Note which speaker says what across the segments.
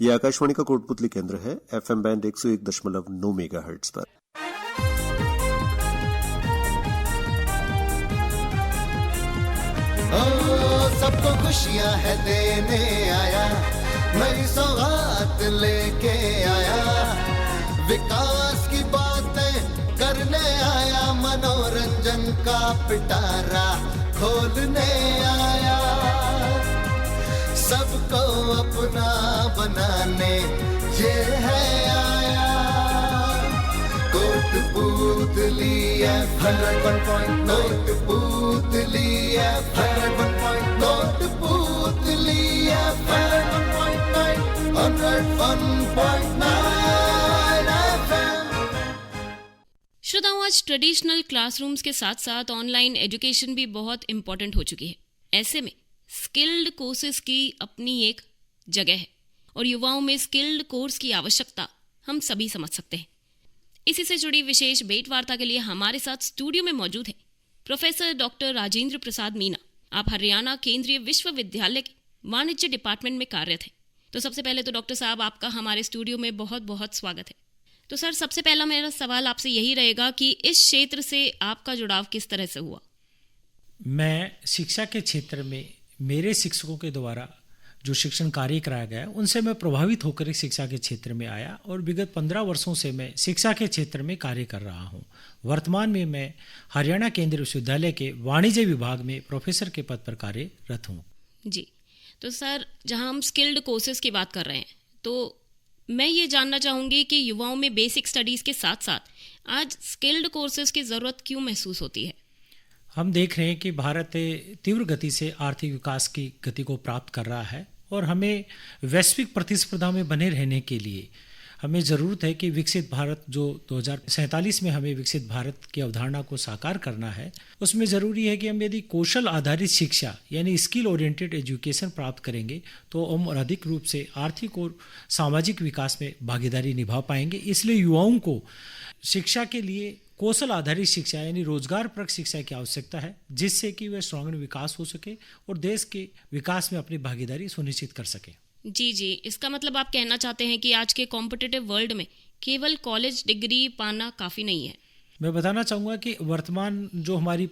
Speaker 1: ये आकाशवाणी का कोटपुतली केंद्र है, FM बैंड 101.9 मेगाहर्ट्ज पर।
Speaker 2: सबको खुशियां है देने आया, नई सौगात लेके आया, विकास की बातें करने आया, मनोरंजन का पिटारा खोलने आया, सबको अपना बनाने ये है आया। Kotputli FM 101.9, Kotputli FM 101.9, Kotputli FM 101.9 FM।
Speaker 3: श्रोताओं, आज ट्रेडिशनल क्लासरूम्स के साथ साथ ऑनलाइन एजुकेशन भी बहुत इम्पोर्टेंट हो चुकी है। ऐसे में स्किल्ड कोर्सेज की अपनी एक जगह है और युवाओं में स्किल्ड कोर्स की आवश्यकता हम सभी समझ सकते हैं। इसी से जुड़ी विशेष भेंट वार्ता के लिए हमारे साथ स्टूडियो में मौजूद है प्रोफेसर डॉक्टर राजेंद्र प्रसाद मीना। आप हरियाणा केंद्रीय विश्वविद्यालय के वाणिज्य डिपार्टमेंट में कार्यरत हैं। तो सबसे पहले तो डॉक्टर साहब, आपका हमारे स्टूडियो में बहुत बहुत स्वागत है। तो सर, सबसे पहला मेरा सवाल आपसे यही रहेगा कि इस क्षेत्र से आपका जुड़ाव किस तरह से हुआ?
Speaker 4: मैं शिक्षा के क्षेत्र में मेरे शिक्षकों के द्वारा जो शिक्षण कार्य कराया गया उनसे मैं प्रभावित होकर इस शिक्षा के क्षेत्र में आया और विगत 15 वर्षों से मैं शिक्षा के क्षेत्र में कार्य कर रहा हूं। वर्तमान में मैं हरियाणा केंद्रीय विश्वविद्यालय के वाणिज्य विभाग में प्रोफेसर के पद पर कार्यरत हूं।
Speaker 3: जी, तो सर, जहां हम स्किल्ड कोर्सेज की बात कर रहे हैं, तो मैं ये जानना चाहूँगी कि युवाओं में बेसिक स्टडीज़ के साथ साथ आज स्किल्ड कोर्सेज की ज़रूरत क्यों महसूस होती है?
Speaker 4: हम देख रहे हैं कि भारत तीव्र गति से आर्थिक विकास की गति को प्राप्त कर रहा है और हमें वैश्विक प्रतिस्पर्धा में बने रहने के लिए हमें ज़रूरत है कि विकसित भारत जो 2047 में हमें विकसित भारत की अवधारणा को साकार करना है, उसमें ज़रूरी है कि हम यदि कौशल आधारित शिक्षा यानी स्किल ओरिएंटेड एजुकेशन प्राप्त करेंगे तो हम अधिक रूप से आर्थिक और सामाजिक विकास में भागीदारी निभा पाएंगे। इसलिए युवाओं को शिक्षा के लिए कौशल आधारित शिक्षा यानी रोजगारपरक शिक्षा की आवश्यकता है, जिससे कि वह सर्वांगीण विकास हो सके और देश के विकास में अपनी भागीदारी सुनिश्चित कर सके।
Speaker 3: जी, इसका मतलब आप कहना चाहते हैं कि आज के कॉम्पिटिटिव वर्ल्ड में केवल कॉलेज डिग्री पाना काफ़ी नहीं है?
Speaker 4: मैं बताना चाहूँगा कि वर्तमान जो हमारी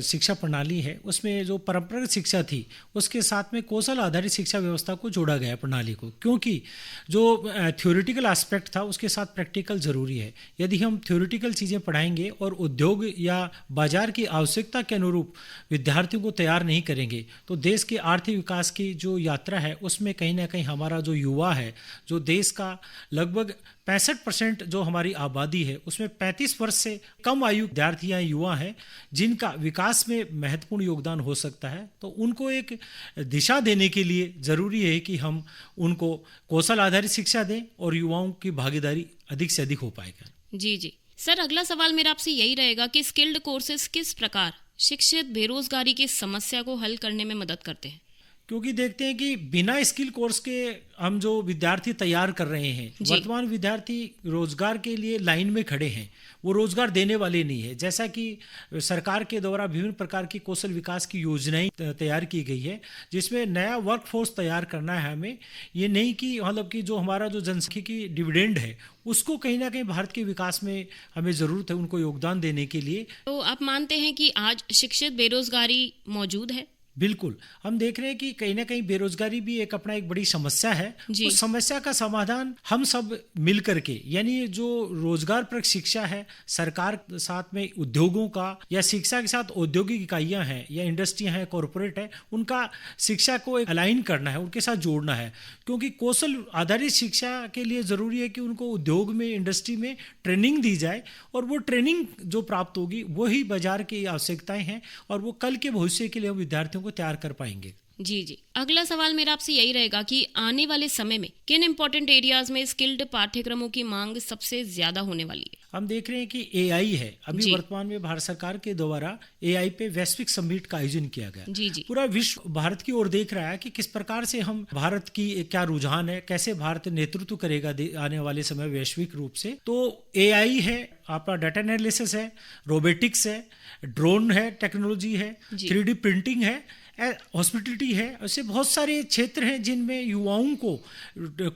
Speaker 4: शिक्षा प्रणाली है उसमें जो परंपरागत शिक्षा थी उसके साथ में कौशल आधारित शिक्षा व्यवस्था को जोड़ा गया प्रणाली को, क्योंकि जो थ्योरेटिकल एस्पेक्ट था उसके साथ प्रैक्टिकल ज़रूरी है। यदि हम थ्योरेटिकल चीज़ें पढ़ाएंगे और उद्योग या बाजार की आवश्यकता के अनुरूप विद्यार्थियों को तैयार नहीं करेंगे तो देश के आर्थिक विकास की जो यात्रा है उसमें कहीं ना कहीं हमारा जो युवा है, जो देश का लगभग 65% जो हमारी आबादी है उसमें 35 वर्ष से कम आयु विद्यार्थी या युवा हैं जिनका विकास में महत्वपूर्ण योगदान हो सकता है। तो उनको एक दिशा देने के लिए ज़रूरी है कि हम उनको कौशल आधारित शिक्षा दें और युवाओं की भागीदारी अधिक से अधिक हो पाएगा।
Speaker 3: जी सर, अगला सवाल मेरा आपसे यही रहेगा कि स्किल्ड कोर्सेज किस प्रकार शिक्षित बेरोजगारी की समस्या को हल करने में मदद करते हैं?
Speaker 4: क्योंकि देखते हैं कि बिना स्किल कोर्स के हम जो विद्यार्थी तैयार कर रहे हैं, वर्तमान विद्यार्थी रोजगार के लिए लाइन में खड़े हैं, वो रोजगार देने वाले नहीं है। जैसा कि सरकार के द्वारा विभिन्न प्रकार की कौशल विकास की योजनाएं तैयार की गई है जिसमें नया वर्कफोर्स तैयार करना है हमें। ये नहीं कि मतलब कि जो हमारा जो जनसांख्यिकी डिविडेंड है उसको कहीं ना कहीं भारत के विकास में हमें ज़रूरत है उनको योगदान देने के लिए।
Speaker 3: तो आप मानते हैं कि आज शिक्षित बेरोजगारी मौजूद है?
Speaker 4: बिल्कुल, हम देख रहे हैं कि कहीं ना कहीं बेरोजगारी भी एक अपना एक बड़ी समस्या है। उस समस्या का समाधान हम सब मिल करके, यानी जो रोजगार पर शिक्षा है, सरकार साथ में उद्योगों का या शिक्षा के साथ औद्योगिक इकाइयां हैं या इंडस्ट्रियां हैं, कॉरपोरेट है, उनका शिक्षा को एक अलाइन करना है, उनके साथ जोड़ना है। क्योंकि कौशल आधारित शिक्षा के लिए ज़रूरी है कि उनको उद्योग में, इंडस्ट्री में ट्रेनिंग दी जाए और वो ट्रेनिंग जो प्राप्त होगी वही बाजार की आवश्यकताएं हैं और वो कल के भविष्य के लिए विद्यार्थियों को तैयार कर पाएंगे।
Speaker 3: जी, अगला सवाल मेरा आपसे यही रहेगा कि आने वाले समय में किन इंपॉर्टेंट एरियाज में स्किल्ड पाठ्यक्रमों की मांग सबसे ज्यादा होने वाली है?
Speaker 4: हम देख रहे हैं कि एआई है। अभी वर्तमान में भारत सरकार के द्वारा एआई पे वैश्विक समिट का आयोजन किया गया।
Speaker 3: जी।
Speaker 4: पूरा विश्व भारत की ओर देख रहा है कि किस प्रकार से हम, भारत की क्या रुझान है, कैसे भारत नेतृत्व करेगा आने वाले समय वैश्विक रूप से। तो एआई है, आपका डाटा एनालिसिस है, रोबोटिक्स है, ड्रोन है, टेक्नोलॉजी है, 3D प्रिंटिंग है, हॉस्पिटलिटी है, ऐसे बहुत सारे क्षेत्र हैं जिनमें युवाओं को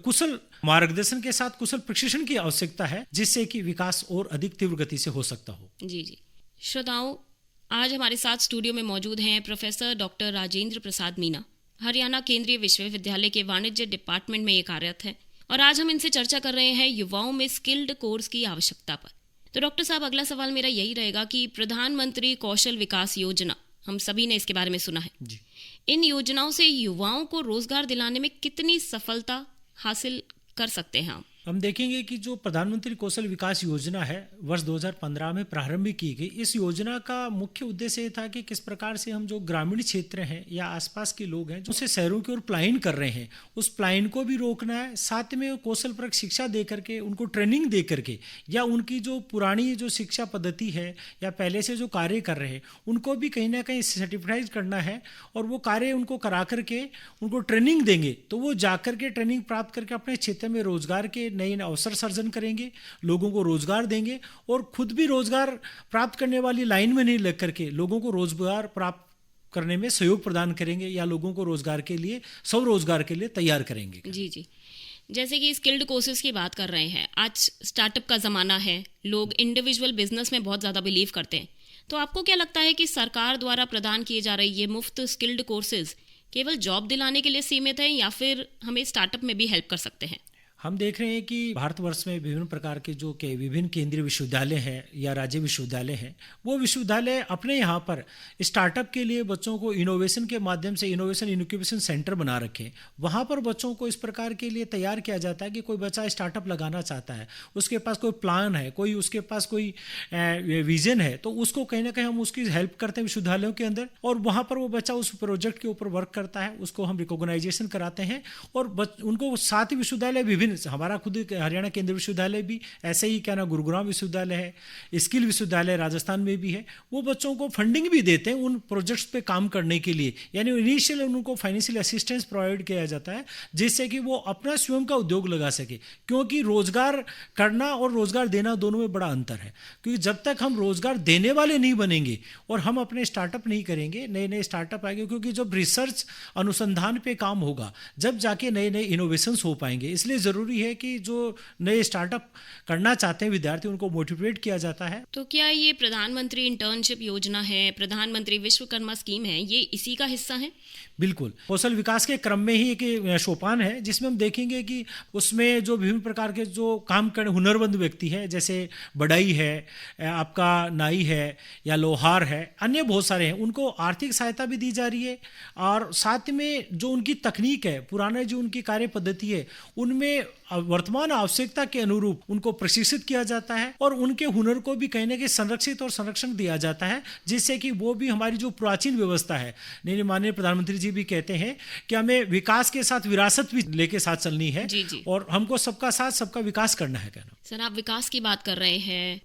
Speaker 4: कुशल मार्गदर्शन के साथ कुशल प्रशिक्षण की आवश्यकता है, जिससे कि विकास और अधिक तीव्र गति से हो सकता हो।
Speaker 3: जी जी। श्रोताओं, आज हमारे साथ स्टूडियो में मौजूद हैं प्रोफेसर डॉक्टर राजेंद्र प्रसाद मीना। हरियाणा केंद्रीय विश्वविद्यालय के वाणिज्य डिपार्टमेंट में ये कार्यरत है और आज हम इनसे चर्चा कर रहे हैं युवाओं में स्किल्ड कोर्स की आवश्यकता पर। तो डॉक्टर साहब, अगला सवाल मेरा यही रहेगा कि प्रधानमंत्री कौशल विकास योजना, हम सभी ने इसके बारे में सुना है
Speaker 4: जी।
Speaker 3: इन योजनाओं से युवाओं को रोजगार दिलाने में कितनी सफलता हासिल कर सकते हैं
Speaker 4: हम देखेंगे कि जो प्रधानमंत्री कौशल विकास योजना है वर्ष 2015 में प्रारंभ की गई। इस योजना का मुख्य उद्देश्य ये था कि किस प्रकार से हम जो ग्रामीण क्षेत्र हैं या आसपास के लोग हैं जो से शहरों की ओर पलायन कर रहे हैं, उस पलायन को भी रोकना है, साथ में कौशल परक शिक्षा दे करके, उनको ट्रेनिंग दे करके, या उनकी जो पुरानी जो शिक्षा पद्धति है या पहले से जो कार्य कर रहे हैं उनको भी कहीं ना कहीं सर्टिफाइड करना है और वो कार्य उनको करा करके उनको ट्रेनिंग देंगे तो वो जाकर के ट्रेनिंग प्राप्त करके अपने क्षेत्र में रोजगार के नए अवसर सर्जन करेंगे, लोगों को रोजगार देंगे और खुद भी रोजगार प्राप्त करने वाली लाइन में नहीं लग करके लोगों को रोजगार प्राप्त करने में सहयोग प्रदान करेंगे या लोगों को रोजगार के लिए, स्वरोजगार के लिए तैयार करेंगे।
Speaker 3: जी जी। जैसे कि स्किल्ड कोर्सेज की बात कर रहे हैं, आज स्टार्टअप का ज़माना है, लोग इंडिविजुअल बिजनेस में बहुत ज़्यादा बिलीव करते हैं, तो आपको क्या लगता है कि सरकार द्वारा प्रदान किए जा रहे ये मुफ्त स्किल्ड कोर्सेज केवल जॉब दिलाने के लिए सीमित है या फिर हमें स्टार्टअप में भी हेल्प कर सकते हैं?
Speaker 4: हम देख रहे हैं कि भारतवर्ष में विभिन्न प्रकार के जो के विभिन्न केंद्रीय विश्वविद्यालय हैं या राज्य विश्वविद्यालय हैं, वो विश्वविद्यालय अपने यहाँ पर स्टार्टअप के लिए बच्चों को इनोवेशन के माध्यम से इनोवेशन इनक्यूबेशन सेंटर बना रखे। वहाँ पर बच्चों को इस प्रकार के लिए तैयार किया जाता है कि कोई बच्चा स्टार्टअप लगाना चाहता है, उसके पास कोई प्लान है, कोई उसके पास कोई विजन है, तो उसको कहीं ना कहीं हम उसकी हेल्प करते हैं विश्वविद्यालयों के अंदर और वहाँ पर वो बच्चा उस प्रोजेक्ट के ऊपर वर्क करता है, उसको हम रिकॉग्नाइजेशन कराते हैं और उनको साथ ही विश्वविद्यालय विभिन्न, हमारा खुद हरियाणा केंद्रीय विश्वविद्यालय भी ऐसे ही, क्या ना, गुरुग्राम विश्वविद्यालय है, स्किल विश्वविद्यालय राजस्थान में भी है, वो बच्चों को फंडिंग भी देते हैं उन प्रोजेक्ट्स पे काम करने के लिए, यानी इनिशियल उनको फाइनेंशियल असिस्टेंस प्रोवाइड किया जाता है जिससे कि वो अपना स्वयं का उद्योग लगा सके। क्योंकि रोजगार करना और रोजगार देना दोनों में बड़ा अंतर है, क्योंकि जब तक हम रोजगार देने वाले नहीं बनेंगे और हम अपने स्टार्टअप नहीं करेंगे, नए नए स्टार्टअप आएंगे, क्योंकि जब रिसर्च अनुसंधान पे काम होगा जब जाके नए नए इनोवेशंस हो पाएंगे। इसलिए जरूरी है कि जो नए स्टार्टअप करना चाहते हैं विद्यार्थी उनको मोटिवेट किया जाता है।
Speaker 3: तो क्या ये प्रधानमंत्री इंटर्नशिप योजना है, प्रधानमंत्री विश्वकर्मा स्कीम है, ये इसी का हिस्सा है?
Speaker 4: बिल्कुल, कौशल विकास के क्रम में ही एक सोपान है जिसमें हम देखेंगे कि उसमें जो विभिन्न प्रकार के जो काम करने हुनरमंद व्यक्ति है, जैसे बढ़ई है, आपका नाई है या लोहार है, अन्य बहुत सारे हैं, उनको आर्थिक सहायता भी दी जा रही है और साथ में जो उनकी तकनीक है, पुराने जो उनकी कार्य पद्धति है, उनमें वर्तमान आवश्यकता के अनुरूप उनको प्रशिक्षित किया जाता है और उनके हुनर को भी कहीं ना कहीं संरक्षित और संरक्षण दिया जाता है, जिससे कि वो भी हमारी जो प्राचीन व्यवस्था है, माननीय प्रधानमंत्री जी भी कहते हैं कि हमें विकास के साथ विरासत भी लेके साथ चलनी है।
Speaker 3: जी जी।
Speaker 4: और हमको सबका साथ सबका विकास करना है। कहना
Speaker 3: सर, आप विकास की बात कर रहे हैं,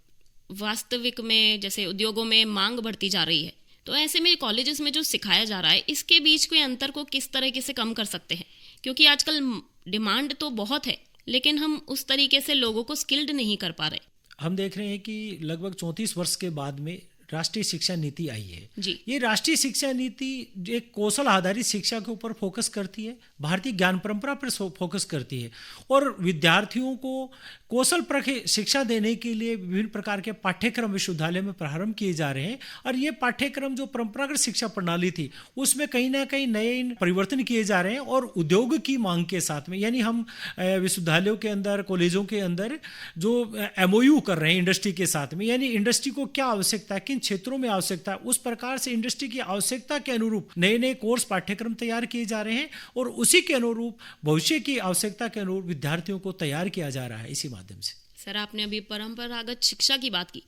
Speaker 3: वास्तविक में जैसे उद्योगों में मांग बढ़ती जा रही है, तो ऐसे में कॉलेजेस में जो सिखाया जा रहा है इसके बीच कोई अंतर को किस तरीके से कम कर सकते हैं? क्योंकि आजकल डिमांड तो बहुत है लेकिन हम उस तरीके से लोगों को स्किल्ड नहीं कर पा रहे।
Speaker 4: हम देख रहे हैं कि लगभग 34 वर्ष के बाद में राष्ट्रीय शिक्षा नीति आई है
Speaker 3: जी।
Speaker 4: ये राष्ट्रीय शिक्षा नीति एक कौशल आधारित शिक्षा के ऊपर फोकस करती है, भारतीय ज्ञान परंपरा पर फोकस करती है और विद्यार्थियों को कौशल परक शिक्षा देने के लिए विभिन्न प्रकार के पाठ्यक्रम विश्वविद्यालय में प्रारंभ किए जा रहे हैं और ये पाठ्यक्रम जो परंपरागत शिक्षा प्रणाली थी उसमें कहीं ना कहीं नए परिवर्तन किए जा रहे हैं और उद्योग की मांग के साथ में, यानी हम विश्वविद्यालयों के अंदर, कॉलेजों के अंदर जो MOU कर रहे हैं इंडस्ट्री के साथ में, यानी इंडस्ट्री को क्या आवश्यकता है, किन क्षेत्रों में आवश्यकता है, उस प्रकार से इंडस्ट्री की आवश्यकता के अनुरूप नए नए कोर्स पाठ्यक्रम तैयार किए जा रहे हैं और उसी के अनुरूप भविष्य की आवश्यकता के अनुरूप विद्यार्थियों को तैयार किया जा रहा है इसी माध्यम से।
Speaker 3: सर, आपने अभी परंपरागत शिक्षा की बात की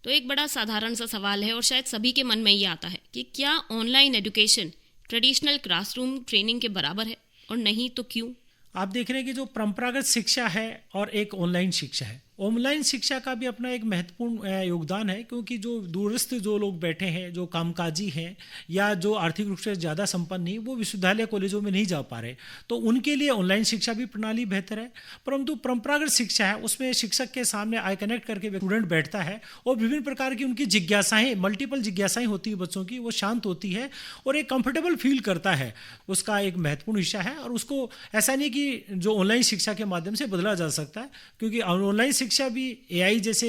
Speaker 3: तो एक बड़ा साधारण सा सवाल है और शायद सभी के मन में ये आता है कि क्या online education traditional classroom training के बराबर है और नहीं तो क्यों?
Speaker 4: आप देख रहे हैं कि जो परंपरागत शिक्षा है और एक ऑनलाइन शिक्षा है, ऑनलाइन शिक्षा का भी अपना एक महत्वपूर्ण योगदान है, क्योंकि जो दूरस्थ जो लोग बैठे हैं, जो कामकाजी हैं या जो आर्थिक रूप से ज़्यादा संपन्न नहीं, वो विश्वविद्यालय कॉलेजों में नहीं जा पा रहे, तो उनके लिए ऑनलाइन शिक्षा भी प्रणाली बेहतर है। परंतु परंपरागत शिक्षा है, उसमें शिक्षक के सामने आई कनेक्ट करके स्टूडेंट बैठता है और विभिन्न प्रकार की उनकी जिज्ञासाएँ, मल्टीपल जिज्ञासाएँ होती है बच्चों की, वो शांत होती है और एक कंफर्टेबल फील करता है, उसका एक महत्वपूर्ण हिस्सा है। और उसको ऐसा नहीं कि जो ऑनलाइन शिक्षा के माध्यम से बदला जा सकता है, क्योंकि ऑनलाइन शिक्षा भी एआई जैसे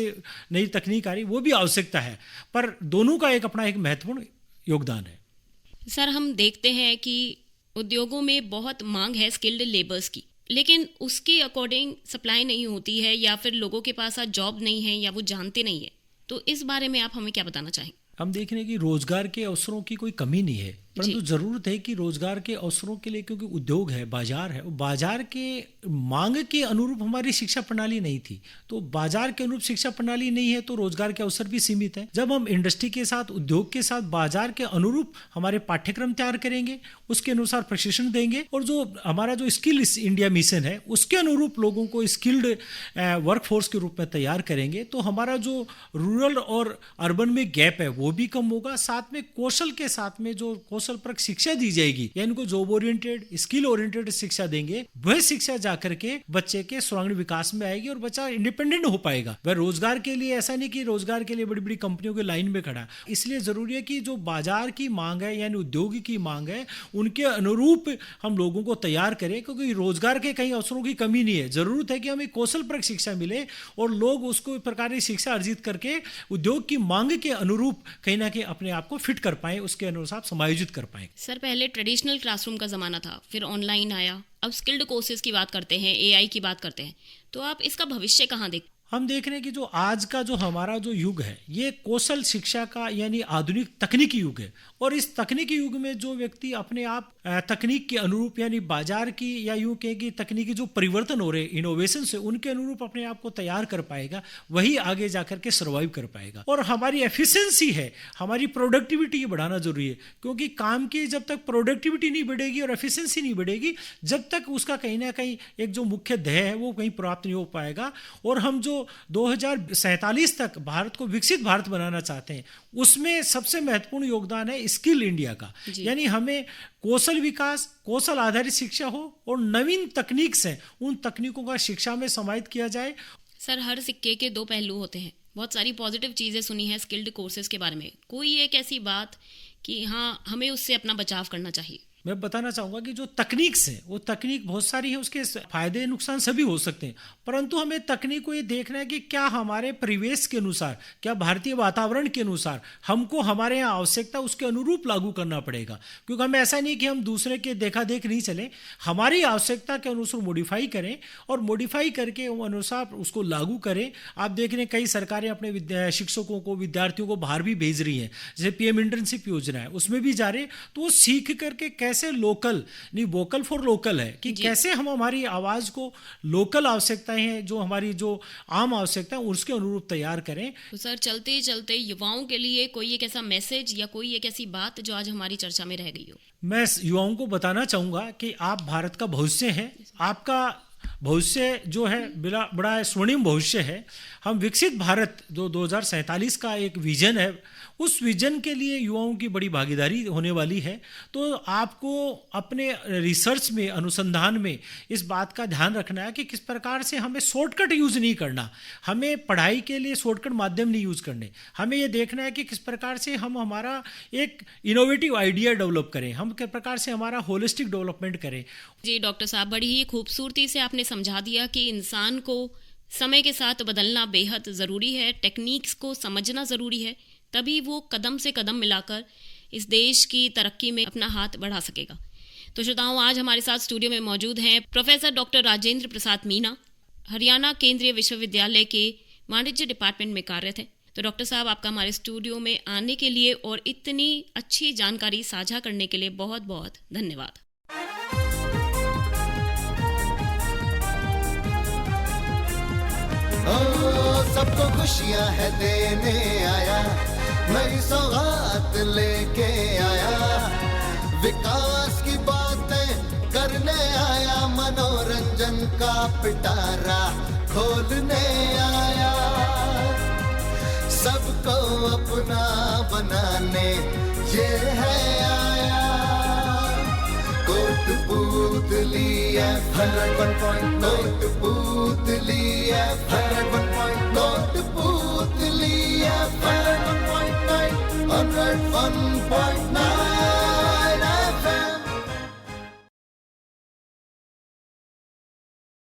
Speaker 4: नई तकनीक आ रही, वो भी आवश्यकता है, पर दोनों का एक अपना एक महत्वपूर्ण योगदान है।
Speaker 3: सर, हम देखते हैं कि उद्योगों में बहुत मांग है स्किल्ड लेबर्स की, लेकिन उसके अकॉर्डिंग सप्लाई नहीं होती है, या फिर लोगों के पास आज जॉब नहीं है या वो जानते नहीं है। तो इस बारे में आप हमें क्या बताना चाहेंगे?
Speaker 4: हम देख रहे हैं कि रोजगार के अवसरों की कोई कमी नहीं है, परंतु जरूरत है कि रोजगार के अवसरों के लिए, क्योंकि उद्योग है, बाजार है, बाजार के मांग के अनुरूप हमारी शिक्षा प्रणाली नहीं थी, तो बाजार के अनुरूप शिक्षा प्रणाली नहीं है तो रोजगार के अवसर भी सीमित है। जब हम इंडस्ट्री के साथ, उद्योग के साथ बाजार के अनुरूप हमारे पाठ्यक्रम तैयार करेंगे, उसके अनुसार प्रशिक्षण देंगे और जो हमारा जो स्किल इंडिया मिशन है उसके अनुरूप लोगों को स्किल्ड वर्कफोर्स के रूप में तैयार करेंगे, तो हमारा जो रूरल और अर्बन में गैप है वो भी कम होगा। साथ में कौशल के साथ में जो कौशल पर शिक्षा दी जाएगी, या इनको जॉब ओरिएंटेड, स्किल ओरिएंटेड शिक्षा देंगे, वह शिक्षा जाकर के बच्चे के सर्वांगीण विकास में आएगी और बच्चा इंडिपेंडेंट हो पाएगा। वह रोजगार के लिए, ऐसा नहीं कि रोजगार के लिए बड़ी बड़ी कंपनियों के लाइन में खड़ा। इसलिए जरूरी है कि जो बाजार की मांग है यानी उद्योग की मांग है, उनके अनुरूप हम लोगों को तैयार करें, क्योंकि रोजगार के कई अवसरों की कमी नहीं है। जरूरत है कि हमें कौशल पर शिक्षा मिले और लोग उसको प्रकार की शिक्षा अर्जित करके उद्योग की मांग के अनुरूप कहीं ना कहीं अपने आप को फिट कर पाए, उसके अनुसार समायोजित कर पाए।
Speaker 3: सर, पहले ट्रेडिशनल क्लासरूम का ज़माना था, फिर ऑनलाइन आया, अब स्किल्ड कोर्सेज की बात करते हैं, एआई की बात करते हैं, तो आप इसका भविष्य कहाँ देखते हैं?
Speaker 4: हम देख रहे हैं कि जो आज का जो हमारा जो युग है, ये कौशल शिक्षा का यानी आधुनिक तकनीकी युग है, और इस तकनीकी युग में जो व्यक्ति अपने आप तकनीक के अनुरूप यानी बाजार की या यूं कहें कि तकनीकी जो परिवर्तन हो रहे हैं, इनोवेशन से, उनके अनुरूप अपने आप को तैयार कर पाएगा, वही आगे जाकर के सर्वाइव कर पाएगा। और हमारी एफिशिएंसी है, हमारी प्रोडक्टिविटी बढ़ाना जरूरी है, क्योंकि काम की जब तक प्रोडक्टिविटी नहीं बढ़ेगी और एफिशिएंसी नहीं बढ़ेगी, जब तक उसका कहीं ना कहीं एक जो मुख्य ध्येय है वो कहीं प्राप्त नहीं हो पाएगा। और हम जो 2047 तक भारत को विकसित भारत बनाना चाहते हैं, उसमें सबसे महत्वपूर्ण योगदान है स्किल इंडिया का, यानी हमें कौशल विकास, कौशल आधारित शिक्षा हो और नवीन तकनीक से उन तकनीकों का शिक्षा में समाहित किया जाए।
Speaker 3: सर, हर सिक्के के दो पहलू होते हैं। बहुत सारी पॉजिटिव चीज़ें सुनी हैं स्किल्ड कोर्सेज के बारे में, कोई एक ऐसी बात कि हाँ हमें उससे अपना बचाव करना चाहिए?
Speaker 4: मैं बताना चाहूँगा कि जो तकनीक से, वो तकनीक बहुत सारी है, उसके फायदे नुकसान सभी हो सकते हैं, परंतु हमें तकनीक को ये देखना है कि क्या हमारे परिवेश के अनुसार, क्या भारतीय वातावरण के अनुसार हमको हमारे यहाँ आवश्यकता उसके अनुरूप लागू करना पड़ेगा। क्योंकि हमें ऐसा नहीं कि हम दूसरे के देखा देख नहीं चलें, हमारी आवश्यकता के अनुसार मॉडिफाई करें और मॉडिफाई करके वो अनुसार उसको लागू करें। आप देख रहे हैं कई सरकारें अपने शिक्षकों को, विद्यार्थियों को बाहर भी भेज रही हैं, जैसे पीएम इंटर्नशिप योजना है, उसमें भी जा रहे, तो वो सीख करके कैसे लोकल नहीं, वोकल फॉर लोकल है कि कैसे हम हमारी आवाज को लोकल आवश्यकताएं हैं, जो हमारी जो आम आवश्यकता है उसके अनुरूप तैयार करें।
Speaker 3: तो सर, चलते चलते युवाओं के लिए कोई एक ऐसा मैसेज या कोई एक ऐसी बात जो आज हमारी चर्चा में रह गई हो? मैं
Speaker 4: युवाओं को बताना चाहूंगा कि आप भारत का भविष्य हैं, आपका भविष्य जो है बड़ा स्वर्णिम भविष्य है। हम विकसित भारत जो 2047 का एक विजन है, उस विजन के लिए युवाओं की बड़ी भागीदारी होने वाली है। तो आपको अपने रिसर्च में, अनुसंधान में इस बात का ध्यान रखना है कि किस प्रकार से हमें शॉर्टकट यूज़ नहीं करना, हमें पढ़ाई के लिए शॉर्टकट माध्यम नहीं यूज़ करने, हमें ये देखना है कि किस प्रकार से हम हमारा एक इनोवेटिव आइडिया डेवलप करें, हम किस प्रकार से हमारा होलिस्टिक डेवलपमेंट करें।
Speaker 3: जी डॉक्टर साहब, बड़ी ही खूबसूरती से आपने समझा दिया कि इंसान को समय के साथ बदलना बेहद ज़रूरी है, टेक्निक्स को समझना ज़रूरी है, तभी वो कदम से कदम मिलाकर इस देश की तरक्की में अपना हाथ बढ़ा सकेगा। तो श्रोताओं, आज हमारे साथ स्टूडियो में मौजूद हैं प्रोफेसर डॉक्टर राजेंद्र प्रसाद मीना, हरियाणा केंद्रीय विश्वविद्यालय के वाणिज्य डिपार्टमेंट में कार्यरत हैं। तो डॉक्टर साहब, आपका हमारे स्टूडियो में आने के लिए और इतनी अच्छी जानकारी साझा करने के लिए बहुत बहुत धन्यवाद।
Speaker 2: सबको खुशियां है देने आया, नई सौगात लेके आया, विकास की बातें करने आया, मन मनोरंजन का पिटारा खोलने आया, सबको अपना बनाने ये है आया। Kotputli FM 101.9 Kotputli FM